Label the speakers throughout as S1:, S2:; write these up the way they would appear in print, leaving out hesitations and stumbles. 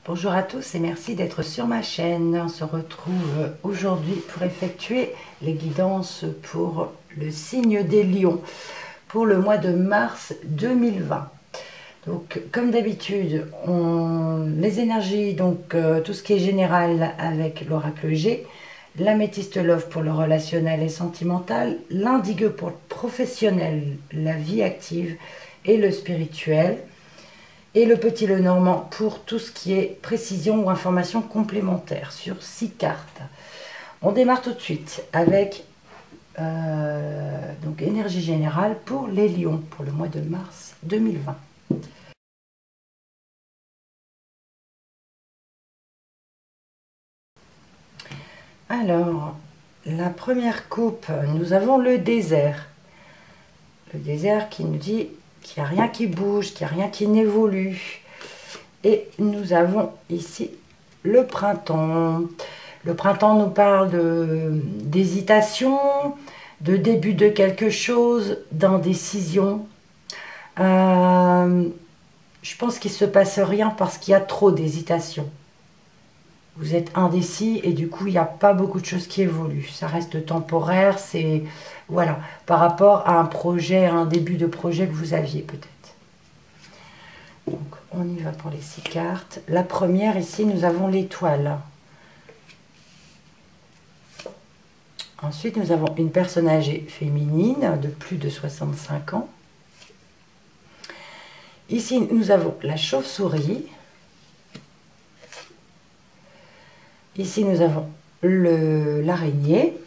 S1: Bonjour à tous et merci d'être sur ma chaîne. On se retrouve aujourd'hui pour effectuer les guidances pour le signe des lions pour le mois de mars 2020. Donc comme d'habitude, les énergies, donc tout ce qui est général avec l'oracle G, l'améthyste love pour le relationnel et sentimental, l'indigo pour le professionnel, la vie active et le spirituel, et le petit Lenormand pour tout ce qui est précision ou information complémentaire sur 6 cartes. On démarre tout de suite avec donc énergie générale pour les lions pour le mois de mars 2020. Alors, la première coupe, nous avons le désert. Le désert qui nous dit qu'il n'y a rien qui bouge, qu'il n'y a rien qui n'évolue. Et nous avons ici le printemps. Le printemps nous parle d'hésitation, de début de quelque chose, d'indécision. Je pense qu'il ne se passe rien parce qu'il y a trop d'hésitation. Vous êtes indécis et du coup, il n'y a pas beaucoup de choses qui évoluent. Ça reste temporaire, c'est... Voilà, par rapport à un projet, à un début de projet que vous aviez peut-être. Donc, on y va pour les 6 cartes. La première, ici, nous avons l'étoile. Ensuite, nous avons une personne âgée féminine de plus de 65 ans. Ici, nous avons la chauve-souris. Ici, nous avons l'araignée.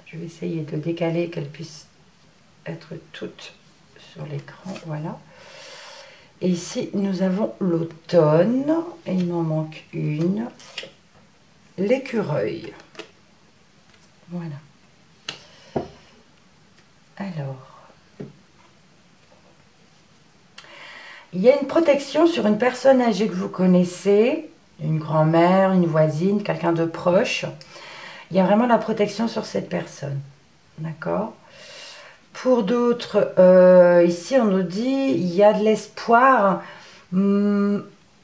S1: Je vais essayer de décaler qu'elle puisse être toute sur l'écran. Voilà. Et ici, nous avons l'automne. Et il m'en manque une. L'écureuil. Voilà. Alors. Il y a une protection sur une personne âgée que vous connaissez. Une grand-mère, une voisine, quelqu'un de proche. Il y a vraiment la protection sur cette personne. D'accord ? Pour d'autres, ici on nous dit il y a de l'espoir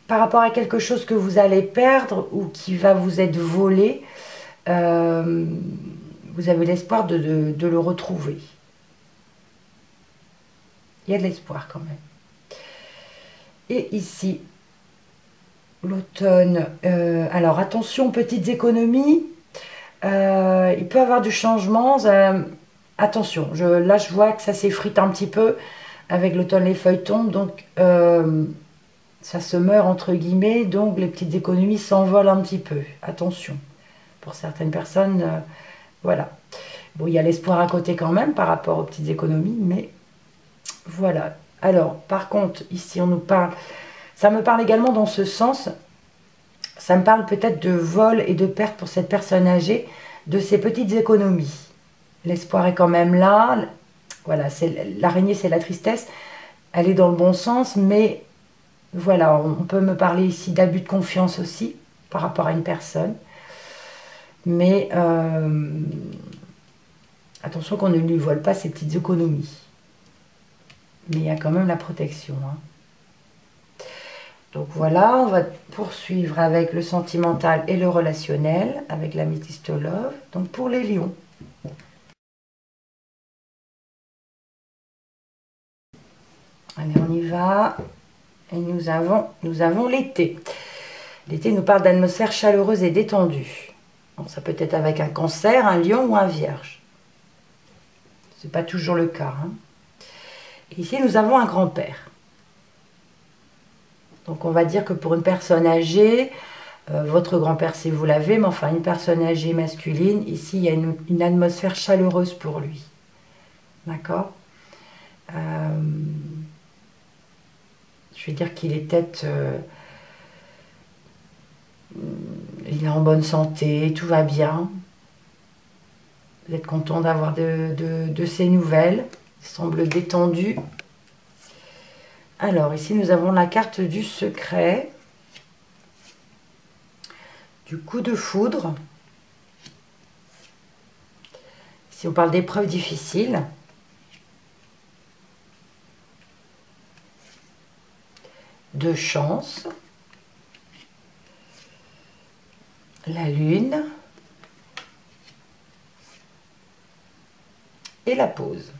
S1: par rapport à quelque chose que vous allez perdre ou qui va vous être volé. Vous avez l'espoir de le retrouver. Il y a de l'espoir quand même. Et ici, l'automne. Alors attention, petites économies. Il peut y avoir du changement. Attention, là je vois que ça s'effrite un petit peu avec l'automne, les feuilles tombent, donc ça se meurt entre guillemets, donc les petites économies s'envolent un petit peu. Attention, pour certaines personnes, voilà. Bon, il y a l'espoir à côté quand même par rapport aux petites économies, mais voilà. Alors, par contre, ici on nous parle, ça me parle également dans ce sens, ça me parle peut-être de vol et de perte pour cette personne âgée, de ces petites économies. L'espoir est quand même là. Voilà, l'araignée, c'est la tristesse. Elle est dans le bon sens, mais voilà, on peut me parler ici d'abus de confiance aussi par rapport à une personne. Mais attention qu'on ne lui vole pas ses petites économies. Mais il y a quand même la protection. Hein. Donc voilà, on va poursuivre avec le sentimental et le relationnel, avec l'améthyste love. Donc pour les lions. Allez, on y va. Et nous avons l'été. L'été nous parle d'atmosphère chaleureuse et détendue. Bon, ça peut être avec un cancer, un lion ou un vierge. Ce n'est pas toujours le cas. Hein. Et ici, nous avons un grand-père. Donc, on va dire que pour une personne âgée, votre grand-père, si vous l'avez, mais enfin, une personne âgée masculine, ici, il y a une atmosphère chaleureuse pour lui. D'accord ? Je vais dire qu'il est peut-être... il est en bonne santé, tout va bien. Vous êtes content d'avoir de ces nouvelles. Il semble détendu. Alors, ici, nous avons la carte du secret. Du coup de foudre. Ici, on parle d'épreuves difficiles. De chance. la lune et la pause.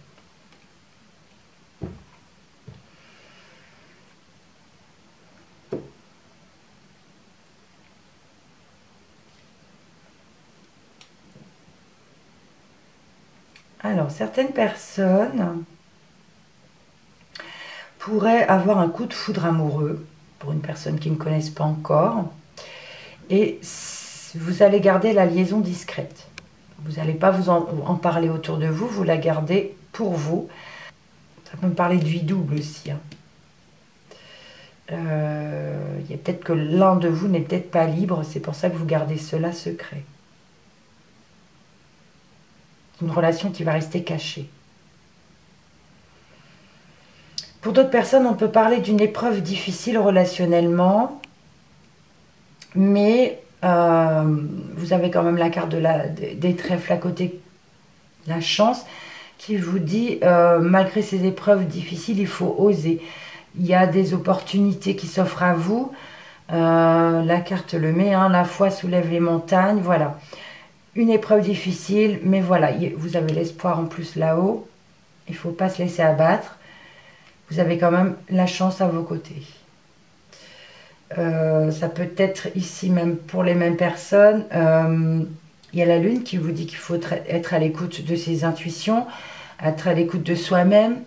S1: Alors, certaines personnes pourraient avoir un coup de foudre amoureux pour une personne qui ne connaissent pas encore. Et vous allez garder la liaison discrète. Vous n'allez pas vous en parler autour de vous, vous la gardez pour vous. Ça peut me parler de vie double aussi. Hein. Il y a peut-être que l'un de vous n'est peut-être pas libre, c'est pour ça que vous gardez cela secret. Une relation qui va rester cachée. Pour d'autres personnes, on peut parler d'une épreuve difficile relationnellement, mais vous avez quand même la carte des trèfles à côté, la chance, qui vous dit, malgré ces épreuves difficiles, il faut oser. Il y a des opportunités qui s'offrent à vous. La carte le met, hein, la foi soulève les montagnes, voilà. Une épreuve difficile, mais voilà, vous avez l'espoir en plus là-haut. Il ne faut pas se laisser abattre. Vous avez quand même la chance à vos côtés. Ça peut être ici même pour les mêmes personnes. Il y a la lune qui vous dit qu'il faut être à l'écoute de ses intuitions, être à l'écoute de soi-même.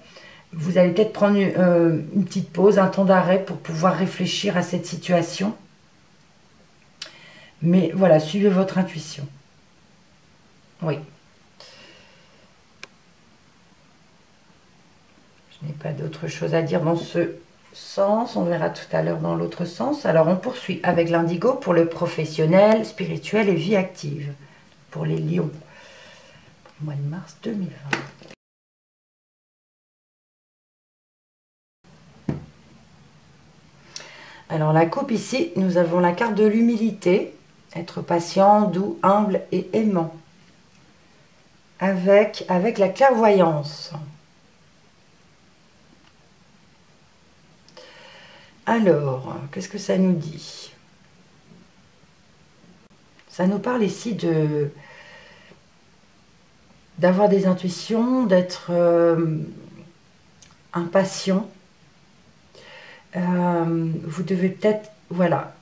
S1: Vous allez peut-être prendre une petite pause, un temps d'arrêt pour pouvoir réfléchir à cette situation. Mais voilà, suivez votre intuition. Oui. Je n'ai pas d'autre chose à dire dans ce sens. On verra tout à l'heure dans l'autre sens. Alors, on poursuit avec l'indigo pour le professionnel, spirituel et vie active. Pour les lions. Pour le mois de mars 2020. Alors, la coupe ici, nous avons la carte de l'humilité. Être patient, doux, humble et aimant. Avec la clairvoyance. Alors, qu'est-ce que ça nous dit? Ça nous parle ici d'avoir des intuitions, d'être impatient. Vous devez peut-être, voilà,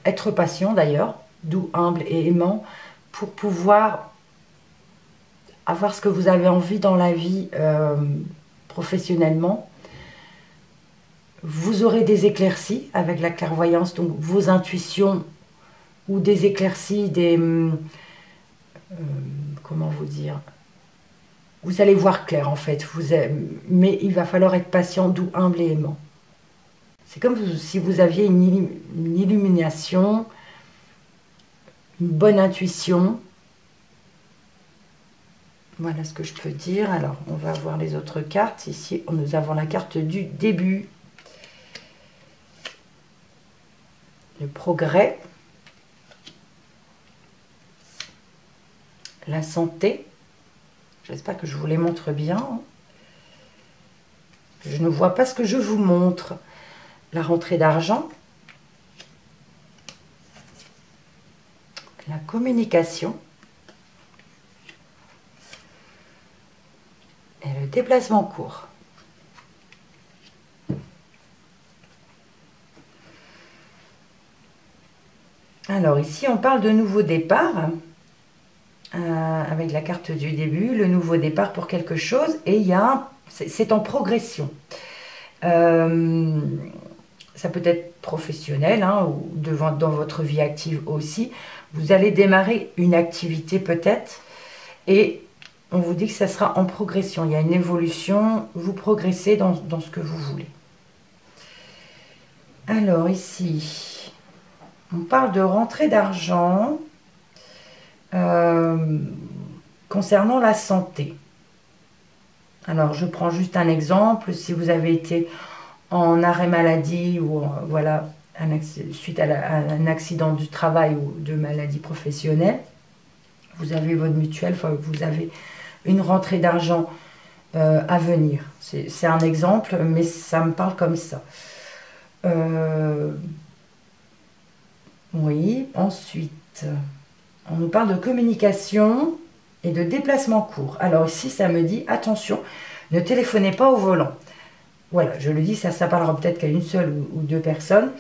S1: être patient d'ailleurs, doux, humble et aimant, pour pouvoir avoir ce que vous avez envie dans la vie professionnellement. Vous aurez des éclaircies avec la clairvoyance, donc vos intuitions ou des éclaircies, comment vous dire, vous allez voir clair en fait, mais il va falloir être patient, doux, humble et aimant. C'est comme si vous aviez une illumination, une bonne intuition. Voilà ce que je peux dire. Alors, on va voir les autres cartes. Ici, nous avons la carte du début. Le progrès. La santé. J'espère que je vous les montre bien. Je ne vois pas ce que je vous montre. La rentrée d'argent. La communication. Et le déplacement court. Alors ici, on parle de nouveau départ. Avec la carte du début, le nouveau départ pour quelque chose. Et il y a c'est en progression. Ça peut être professionnel, hein, ou dans votre vie active aussi. Vous allez démarrer une activité peut-être. Et on vous dit que ça sera en progression. Il y a une évolution. Vous progressez dans ce que vous voulez. Alors ici, on parle de rentrée d'argent concernant la santé. Alors, je prends juste un exemple. Si vous avez été en arrêt maladie ou voilà, suite à un accident du travail ou de maladie professionnelle, vous avez votre mutuelle, vous avez une rentrée d'argent à venir. C'est un exemple, mais ça me parle comme ça. Oui, ensuite, on nous parle de communication et de déplacement court. Alors ici, ça me dit, attention, ne téléphonez pas au volant. Voilà, je le dis, ça parlera peut-être qu'à une seule ou deux personnes.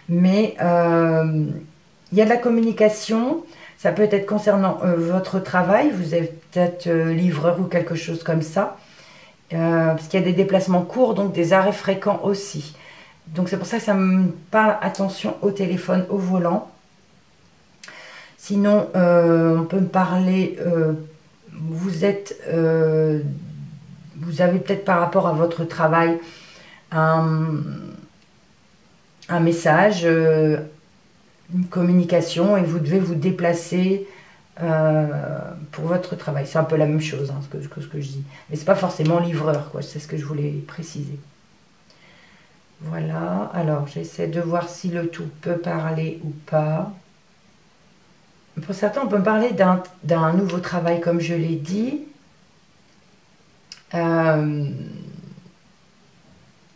S1: Mais il y a de la communication. Ça peut être concernant votre travail. Vous êtes peut-être livreur ou quelque chose comme ça. Parce qu'il y a des déplacements courts, donc des arrêts fréquents aussi. Donc c'est pour ça que ça me parle, attention au téléphone, au volant. Sinon, on peut me parler, vous avez peut-être par rapport à votre travail un message, une communication et vous devez vous déplacer pour votre travail. C'est un peu la même chose hein, ce que je dis. Mais c'est pas forcément livreur, quoi. C'est ce que je voulais préciser. Voilà, alors j'essaie de voir si le tout peut parler ou pas. Pour certains, on peut me parler d'un nouveau travail, comme je l'ai dit,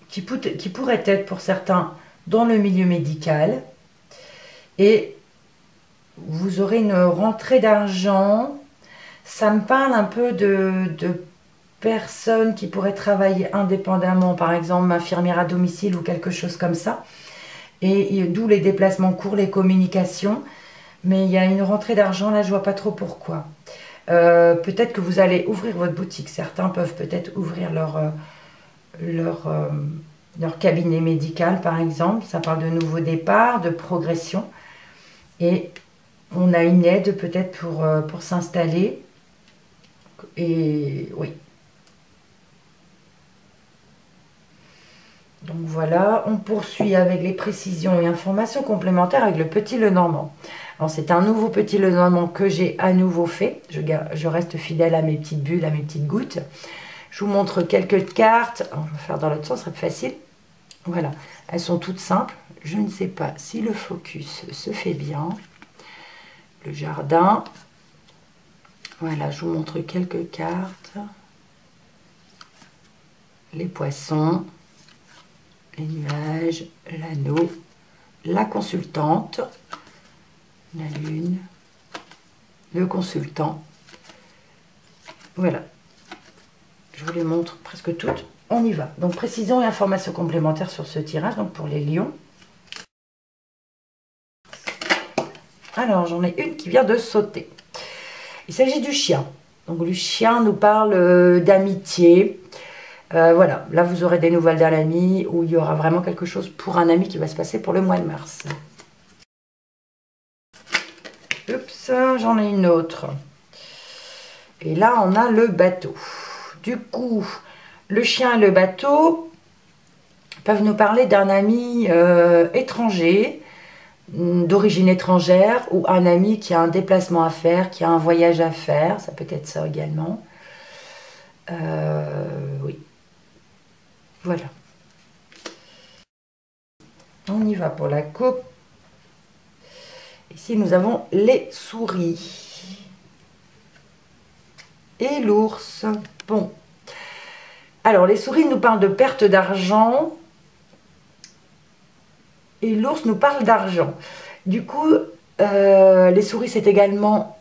S1: qui pourrait être pour certains dans le milieu médical. Et vous aurez une rentrée d'argent. Ça me parle un peu de personnes qui pourraient travailler indépendamment, par exemple infirmière à domicile ou quelque chose comme ça. Et d'où les déplacements courts, les communications. Mais il y a une rentrée d'argent, là je vois pas trop pourquoi. Peut-être que vous allez ouvrir votre boutique. Certains peuvent peut-être ouvrir leur cabinet médical par exemple. Ça parle de nouveau départ, de progression. Et on a une aide peut-être pour s'installer. Et oui. Donc voilà, on poursuit avec les précisions et informations complémentaires avec le petit Lenormand. Alors c'est un nouveau petit Lenormand que j'ai à nouveau fait. Je reste fidèle à mes petites bulles, à mes petites gouttes. Je vous montre quelques cartes. Alors, je vais faire dans l'autre sens, ça serait plus facile. Voilà, elles sont toutes simples. Je ne sais pas si le focus se fait bien. Le jardin. Voilà, je vous montre quelques cartes. Les poissons, les nuages, l'anneau, la consultante, la lune, le consultant. Voilà, je vous les montre presque toutes. On y va. Donc précision et informations complémentaires sur ce tirage, donc pour les lions. Alors j'en ai une qui vient de sauter. Il s'agit du chien. Donc le chien nous parle d'amitié. Voilà, là vous aurez des nouvelles d'un ami ou il y aura vraiment quelque chose pour un ami qui va se passer pour le mois de mars. Oups, j'en ai une autre. Et là on a le bateau. Du coup, le chien et le bateau peuvent nous parler d'un ami étranger, d'origine étrangère, ou un ami qui a un déplacement à faire, qui a un voyage à faire, ça peut être ça également. Oui. Voilà. On y va pour la coupe. Ici, nous avons les souris. Et l'ours. Bon. Alors, les souris nous parlent de perte d'argent. Et l'ours nous parle d'argent. Du coup, les souris, c'est également...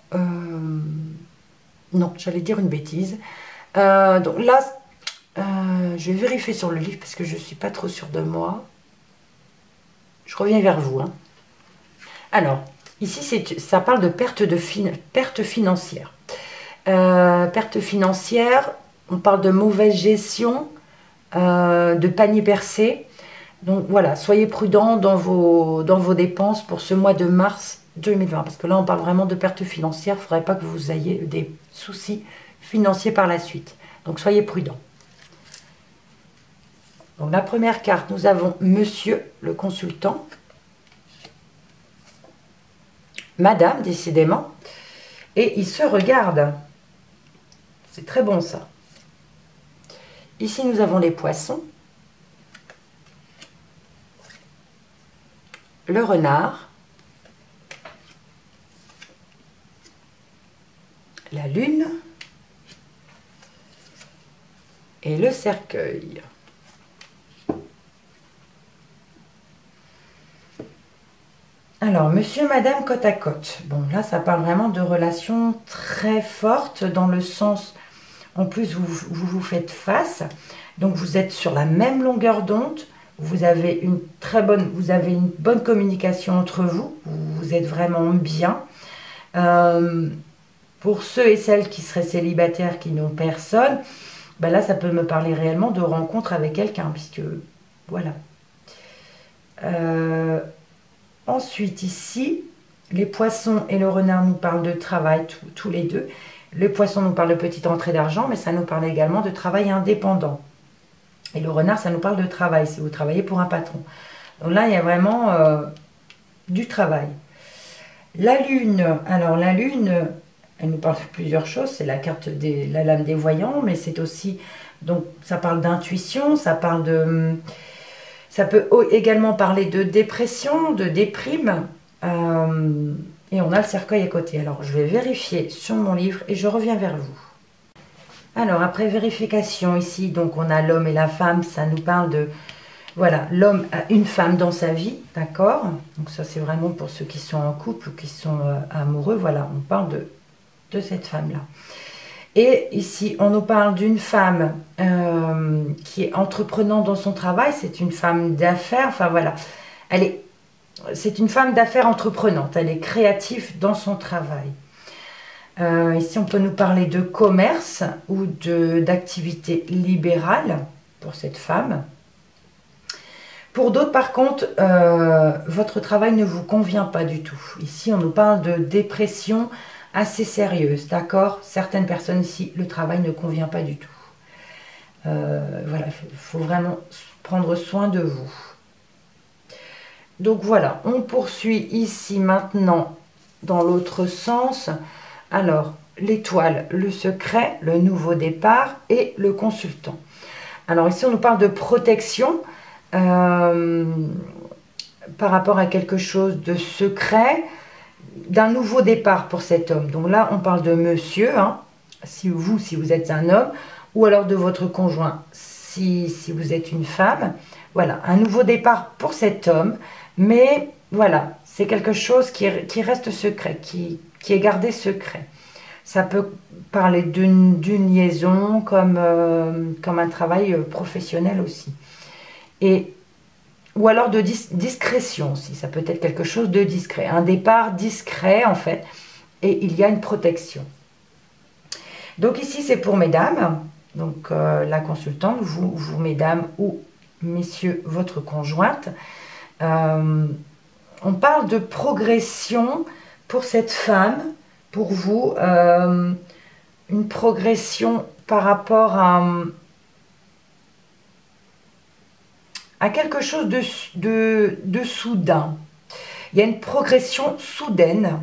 S1: non, j'allais dire une bêtise. Donc là, je vais vérifier sur le livre parce que je ne suis pas trop sûre de moi. Je reviens vers vous. Hein. Alors, ici, ça parle de perte financière. Perte financière, on parle de mauvaise gestion, de panier percé. Donc voilà, soyez prudents dans vos dépenses pour ce mois de mars 2020. Parce que là, on parle vraiment de perte financière. Il ne faudrait pas que vous ayez des soucis financiers par la suite. Donc soyez prudents. Donc la première carte, nous avons Monsieur le consultant. Madame, décidément. Et il se regarde. C'est très bon ça. Ici, nous avons les poissons. Le renard. La lune. Et le cercueil. Alors, monsieur, madame, côte à côte. Bon, là, ça parle vraiment de relations très fortes dans le sens, en plus, vous faites face. Donc, vous êtes sur la même longueur d'onde. Vous avez une bonne communication entre vous. Vous êtes vraiment bien. Pour ceux et celles qui seraient célibataires, qui n'ont personne, ben là, ça peut me parler réellement de rencontre avec quelqu'un, puisque, voilà. Ensuite, ici, les poissons et le renard nous parlent de travail, tous les deux. Le poisson nous parle de petite entrée d'argent, mais ça nous parle également de travail indépendant. Et le renard, ça nous parle de travail, si vous travaillez pour un patron. Donc là, il y a vraiment du travail. La lune, alors la lune, elle nous parle de plusieurs choses. C'est la carte de la lame des voyants, mais c'est aussi, donc ça parle d'intuition, ça peut également parler de dépression, de déprime. Et on a le cercueil à côté. Alors, je vais vérifier sur mon livre et je reviens vers vous. Alors, après vérification, ici, donc on a l'homme et la femme. Ça nous parle de, voilà, l'homme a une femme dans sa vie, d'accord? Donc ça, c'est vraiment pour ceux qui sont en couple ou qui sont amoureux. Voilà, on parle de cette femme-là. Et ici, on nous parle d'une femme qui est entreprenante dans son travail. C'est une femme d'affaires. Enfin, voilà. C'est une femme d'affaires entreprenante. Elle est créative dans son travail. Ici, on peut nous parler de commerce ou d'activité libérale pour cette femme. Pour d'autres, par contre, votre travail ne vous convient pas du tout. Ici, on nous parle de dépression assez sérieuse, d'accord? Certaines personnes ici, le travail ne convient pas du tout. Voilà, il faut vraiment prendre soin de vous. Donc voilà, on poursuit ici maintenant dans l'autre sens. Alors, l'étoile, le secret, le nouveau départ et le consultant. Alors ici, on nous parle de protection par rapport à quelque chose de secret, d'un nouveau départ pour cet homme. Donc là, on parle de monsieur, hein, si vous êtes un homme, ou alors de votre conjoint, si vous êtes une femme. Voilà, un nouveau départ pour cet homme, mais voilà, c'est quelque chose qui reste secret, qui est gardé secret. Ça peut parler d'une liaison comme un travail professionnel aussi. Ou alors de discrétion aussi, ça peut être quelque chose de discret. Un départ discret en fait, et il y a une protection. Donc ici c'est pour mesdames, donc la consultante, vous mesdames ou messieurs, votre conjointe. On parle de progression pour cette femme, pour vous, une progression par rapport à quelque chose de soudain. Il y a une progression soudaine,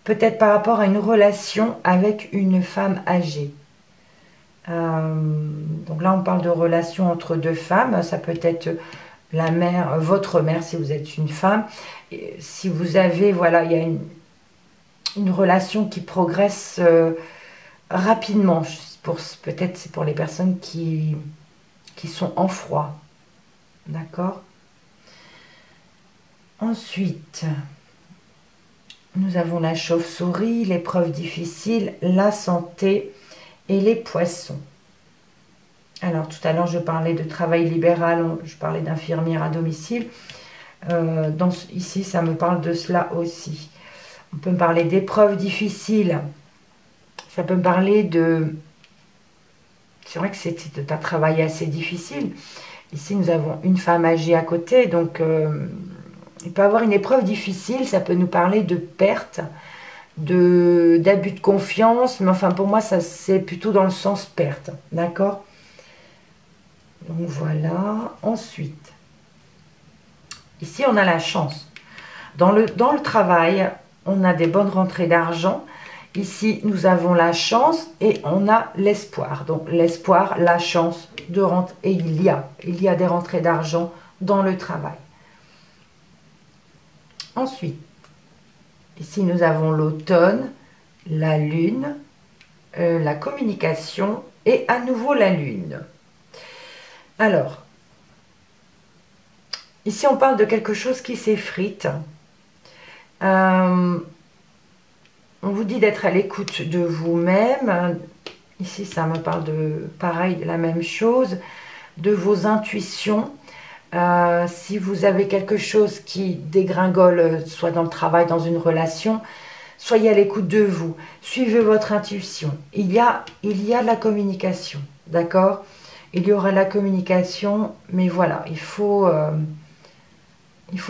S1: peut-être par rapport à une relation avec une femme âgée. Donc là, on parle de relation entre deux femmes. Ça peut être la mère, votre mère, si vous êtes une femme. Et si vous avez, voilà, il y a une relation qui progresse rapidement. Peut-être c'est pour les personnes qui sont en froid. D'accord? Ensuite, nous avons la chauve-souris, l'épreuve difficile, la santé et les poissons. Alors, tout à l'heure, je parlais de travail libéral, je parlais d'infirmière à domicile. Ici, ça me parle de cela aussi. On peut me parler d'épreuves difficiles. Ça peut me parler de... C'est vrai que c'est un travail assez difficile. Ici, nous avons une femme âgée à côté, donc il peut y avoir une épreuve difficile. Ça peut nous parler de perte, d'abus de confiance, mais enfin, pour moi, ça c'est plutôt dans le sens perte, d'accord? Donc voilà. Ensuite, ici, on a la chance. Dans le travail, on a des bonnes rentrées d'argent. Ici, nous avons la chance et on a l'espoir. Donc, l'espoir, la chance de rentrer. Et il y a des rentrées d'argent dans le travail. Ensuite, ici, nous avons l'automne, la lune, la communication et à nouveau la lune. Alors, ici, on parle de quelque chose qui s'effrite. On vous dit d'être à l'écoute de vous-même. Ici, ça me parle de pareil, de la même chose, de vos intuitions. Si vous avez quelque chose qui dégringole, soit dans le travail, dans une relation, soyez à l'écoute de vous. Suivez votre intuition. Il y a de la communication, d'accord? Il y aura la communication, mais voilà, il faut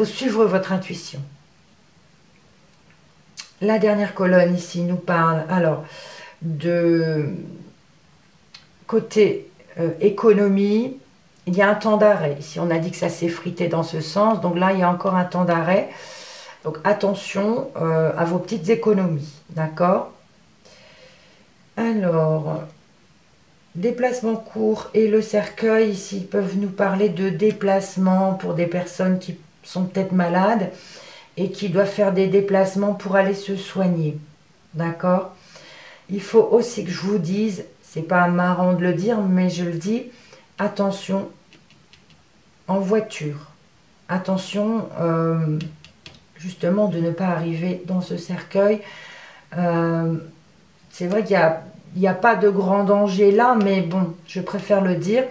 S1: suivre votre intuition. La dernière colonne ici nous parle alors de côté économie. Il y a un temps d'arrêt. Ici, on a dit que ça s'effritait dans ce sens. Donc là, il y a encore un temps d'arrêt. Donc attention à vos petites économies. D'accord? Alors, déplacement court et le cercueil, ici, peuvent nous parler de déplacement pour des personnes qui sont peut-être malades et qui doivent faire des déplacements pour aller se soigner. D'accord? Il faut aussi que je vous dise, c'est pas marrant de le dire, mais je le dis, attention en voiture. Attention, justement, de ne pas arriver dans ce cercueil. C'est vrai qu'il n'y a pas de grand danger là, mais bon, je préfère le dire.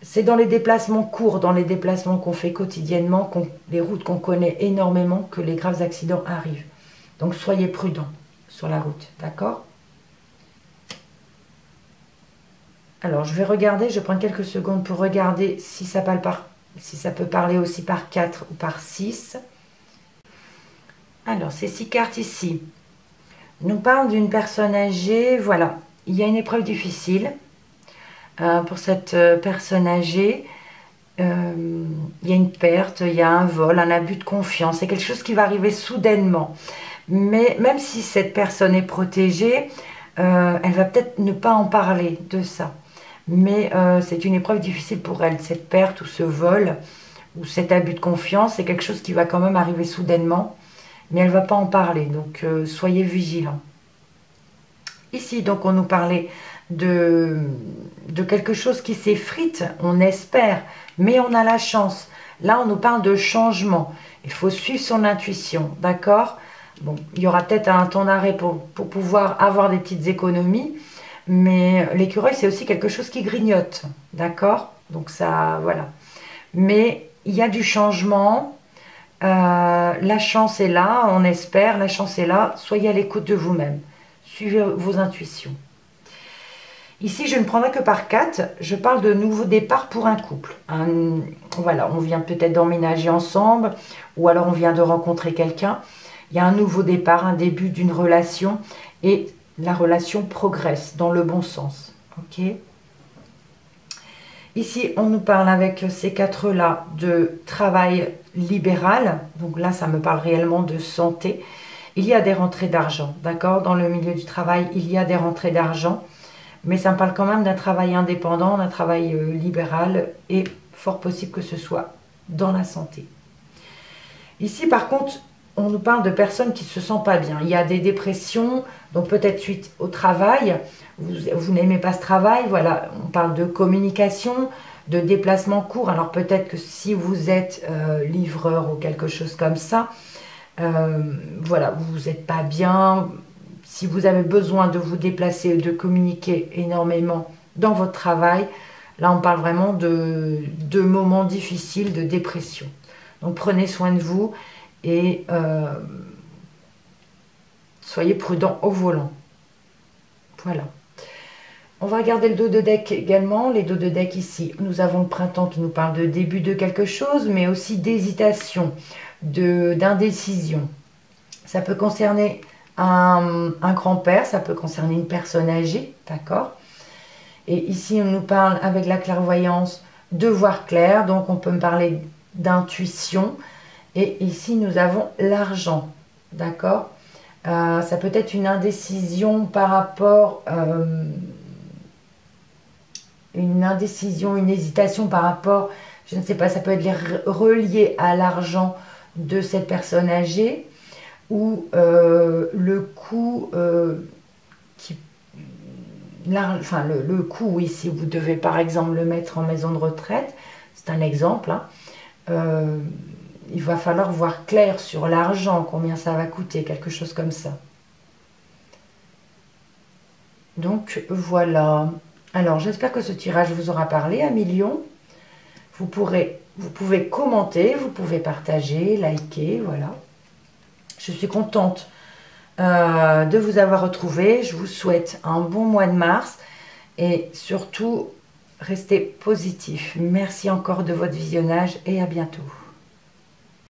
S1: C'est dans les déplacements courts, dans les déplacements qu'on fait quotidiennement, les routes qu'on connaît énormément, que les graves accidents arrivent. Donc soyez prudents sur la route, d'accord? Alors je vais regarder, je prends quelques secondes pour regarder si ça peut parler aussi par 4 ou par 6. Alors ces 6 cartes ici nous parlent d'une personne âgée. Voilà, il y a une épreuve difficile. Pour cette personne âgée, il y a une perte, il y a un vol, un abus de confiance. C'est quelque chose qui va arriver soudainement. Mais même si cette personne est protégée, elle va peut-être ne pas en parler de ça. Mais c'est une épreuve difficile pour elle. Cette perte ou ce vol ou cet abus de confiance, c'est quelque chose qui va quand même arriver soudainement. Mais elle ne va pas en parler. Donc soyez vigilants. Ici, donc, on nous parlait de quelque chose qui s'effrite, on espère, mais on a la chance. Là, on nous parle de changement. Il faut suivre son intuition, d'accord? Bon, il y aura peut-être un temps d'arrêt pour pouvoir avoir des petites économies, mais l'écureuil, c'est aussi quelque chose qui grignote, d'accord? Donc ça, voilà. Mais il y a du changement, la chance est là, on espère, la chance est là. Soyez à l'écoute de vous-même. Suivez vos intuitions. Ici, je ne prendrai que par 4. Je parle de nouveau départ pour un couple. Voilà, on vient peut-être d'emménager ensemble ou alors on vient de rencontrer quelqu'un. Il y a un nouveau départ, un début d'une relation et la relation progresse dans le bon sens. Ok ? Ici, on nous parle avec ces 4-là de travail libéral. Donc là, ça me parle réellement de santé. Il y a des rentrées d'argent, d'accord? Dans le milieu du travail, il y a des rentrées d'argent. Mais ça me parle quand même d'un travail indépendant, d'un travail libéral et fort possible que ce soit dans la santé. Ici, par contre, on nous parle de personnes qui ne se sentent pas bien. Il y a des dépressions, donc peut-être suite au travail. Vous n'aimez pas ce travail, voilà. On parle de communication, de déplacement court. Alors peut-être que si vous êtes livreur ou quelque chose comme ça, voilà, vous n'êtes pas bien. Si vous avez besoin de vous déplacer, de communiquer énormément dans votre travail, là on parle vraiment de moments difficiles, de dépression. Donc prenez soin de vous et soyez prudent au volant. Voilà. On va regarder le dos de deck également. Les dos de deck ici, nous avons le printemps qui nous parle de début de quelque chose, mais aussi d'hésitation, d'indécision. Ça peut concerner un grand-père, ça peut concerner une personne âgée, d'accord? Et ici, on nous parle avec la clairvoyance de voir clair, donc on peut me parler d'intuition. Et ici, nous avons l'argent, d'accord? Ça peut être une indécision par rapport... une indécision, une hésitation par rapport, je ne sais pas, ça peut être relié à l'argent de cette personne âgée ou le coût le coût, oui, si vous devez par exemple le mettre en maison de retraite, c'est un exemple, hein, il va falloir voir clair sur l'argent, combien ça va coûter, quelque chose comme ça. Donc voilà. Alors j'espère que ce tirage vous aura parlé, Amis Lions. Vous pouvez commenter, vous pouvez partager, liker, voilà. Je suis contente de vous avoir retrouvé. Je vous souhaite un bon mois de mars et surtout, restez positif. Merci encore de votre visionnage et à bientôt.